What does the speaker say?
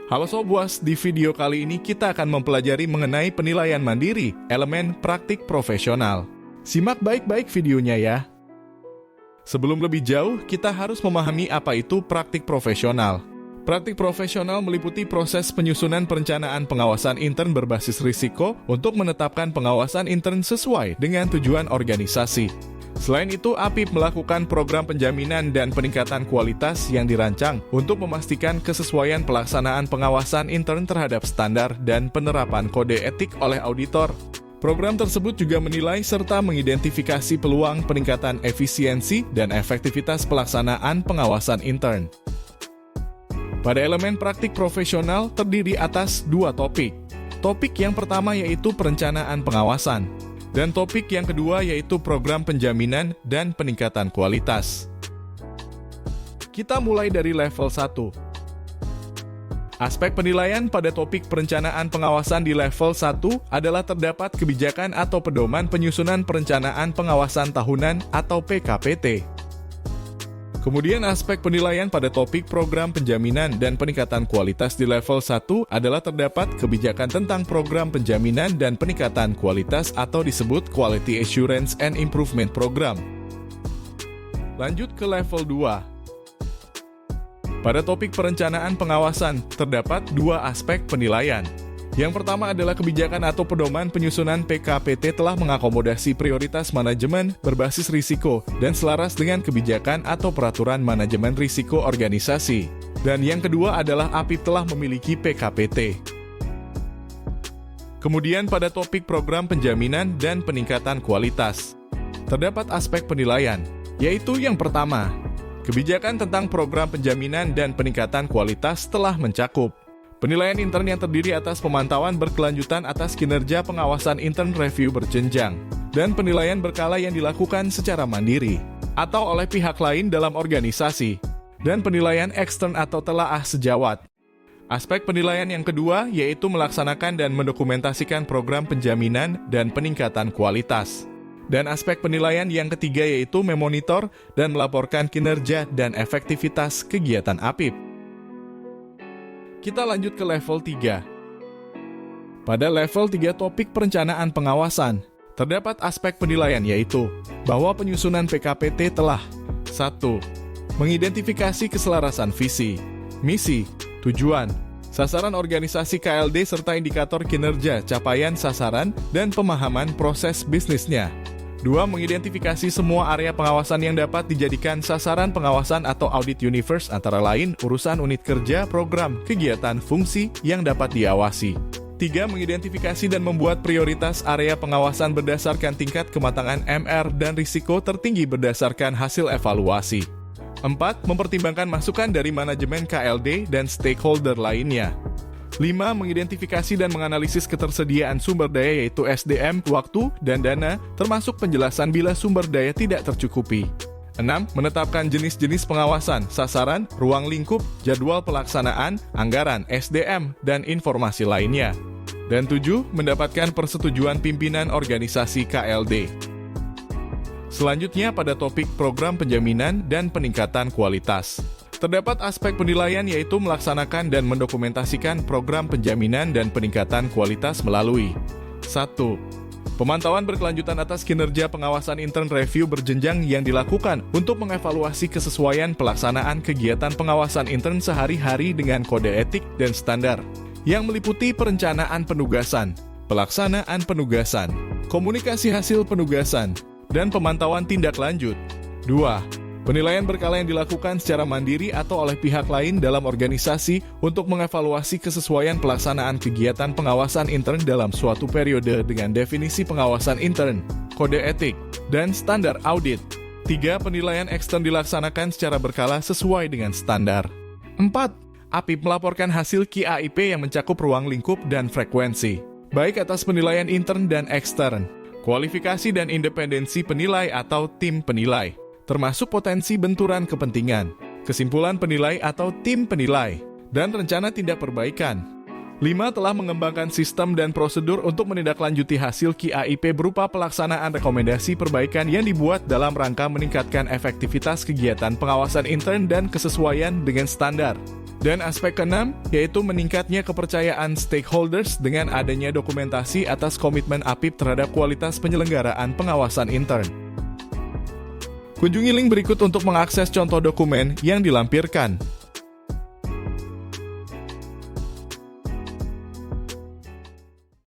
Halo Sobuas, di video kali ini kita akan mempelajari mengenai penilaian mandiri, elemen praktik profesional. Simak baik-baik videonya ya. Sebelum lebih jauh, kita harus memahami apa itu praktik profesional. Praktik profesional meliputi proses penyusunan perencanaan pengawasan intern berbasis risiko untuk menetapkan pengawasan intern sesuai dengan tujuan organisasi. Selain itu, APIP melakukan program penjaminan dan peningkatan kualitas yang dirancang untuk memastikan kesesuaian pelaksanaan pengawasan intern terhadap standar dan penerapan kode etik oleh auditor. Program tersebut juga menilai serta mengidentifikasi peluang peningkatan efisiensi dan efektivitas pelaksanaan pengawasan intern. Pada elemen praktik profesional terdiri atas dua topik. Topik yang pertama yaitu perencanaan pengawasan. Dan topik yang kedua yaitu program penjaminan dan peningkatan kualitas. Kita mulai dari level 1. Aspek penilaian pada topik perencanaan pengawasan di level 1 adalah terdapat kebijakan atau pedoman penyusunan perencanaan pengawasan tahunan atau PKPT. Kemudian aspek penilaian pada topik program penjaminan dan peningkatan kualitas di level 1 adalah terdapat kebijakan tentang program penjaminan dan peningkatan kualitas atau disebut Quality Assurance and Improvement Program. Lanjut ke level 2. Pada topik perencanaan pengawasan, terdapat dua aspek penilaian. Yang pertama adalah kebijakan atau pedoman penyusunan PKPT telah mengakomodasi prioritas manajemen berbasis risiko dan selaras dengan kebijakan atau peraturan manajemen risiko organisasi. Dan yang kedua adalah APIP telah memiliki PKPT. Kemudian pada topik program penjaminan dan peningkatan kualitas, terdapat aspek penilaian, yaitu yang pertama, kebijakan tentang program penjaminan dan peningkatan kualitas telah mencakup penilaian intern yang terdiri atas pemantauan berkelanjutan atas kinerja pengawasan intern review berjenjang, dan penilaian berkala yang dilakukan secara mandiri, atau oleh pihak lain dalam organisasi, dan penilaian ekstern atau telaah sejawat. Aspek penilaian yang kedua yaitu melaksanakan dan mendokumentasikan program penjaminan dan peningkatan kualitas. Dan aspek penilaian yang ketiga yaitu memonitor dan melaporkan kinerja dan efektivitas kegiatan APIP. Kita lanjut ke level 3. Pada level 3 topik perencanaan pengawasan, terdapat aspek penilaian yaitu bahwa penyusunan PKPT telah 1. Mengidentifikasi keselarasan visi, misi, tujuan, sasaran organisasi KLD serta indikator kinerja, capaian sasaran, dan pemahaman proses bisnisnya. 2. Mengidentifikasi semua area pengawasan yang dapat dijadikan sasaran pengawasan atau audit universe antara lain urusan unit kerja, program, kegiatan, fungsi yang dapat diawasi. 3. Mengidentifikasi dan membuat prioritas area pengawasan berdasarkan tingkat kematangan MR dan risiko tertinggi berdasarkan hasil evaluasi. 4. Mempertimbangkan masukan dari manajemen KLD dan stakeholder lainnya. 5. Mengidentifikasi dan menganalisis ketersediaan sumber daya yaitu SDM, waktu, dan dana, termasuk penjelasan bila sumber daya tidak tercukupi. 6. Menetapkan jenis-jenis pengawasan, sasaran, ruang lingkup, jadwal pelaksanaan, anggaran, SDM, dan informasi lainnya. Dan 7. Mendapatkan persetujuan pimpinan organisasi KLD. Selanjutnya pada topik program penjaminan dan peningkatan kualitas. Terdapat aspek penilaian yaitu melaksanakan dan mendokumentasikan program penjaminan dan peningkatan kualitas melalui 1. Pemantauan berkelanjutan atas kinerja pengawasan intern review berjenjang yang dilakukan untuk mengevaluasi kesesuaian pelaksanaan kegiatan pengawasan intern sehari-hari dengan kode etik dan standar, yang meliputi perencanaan penugasan, pelaksanaan penugasan, komunikasi hasil penugasan, dan pemantauan tindak lanjut. 2. Penilaian berkala yang dilakukan secara mandiri atau oleh pihak lain dalam organisasi untuk mengevaluasi kesesuaian pelaksanaan kegiatan pengawasan intern dalam suatu periode dengan definisi pengawasan intern, kode etik, dan standar audit. 3. Penilaian ekstern dilaksanakan secara berkala sesuai dengan standar. 4. APIP melaporkan hasil KIP yang mencakup ruang lingkup dan frekuensi, baik atas penilaian intern dan ekstern, kualifikasi dan independensi penilai atau tim penilai, termasuk potensi benturan kepentingan, kesimpulan penilai atau tim penilai, dan rencana tindak perbaikan. 5. Telah mengembangkan sistem dan prosedur untuk menindaklanjuti hasil KIP berupa pelaksanaan rekomendasi perbaikan yang dibuat dalam rangka meningkatkan efektivitas kegiatan pengawasan intern dan kesesuaian dengan standar. Dan aspek ke-6, yaitu meningkatnya kepercayaan stakeholders dengan adanya dokumentasi atas komitmen APIP terhadap kualitas penyelenggaraan pengawasan intern. Kunjungi link berikut untuk mengakses contoh dokumen yang dilampirkan.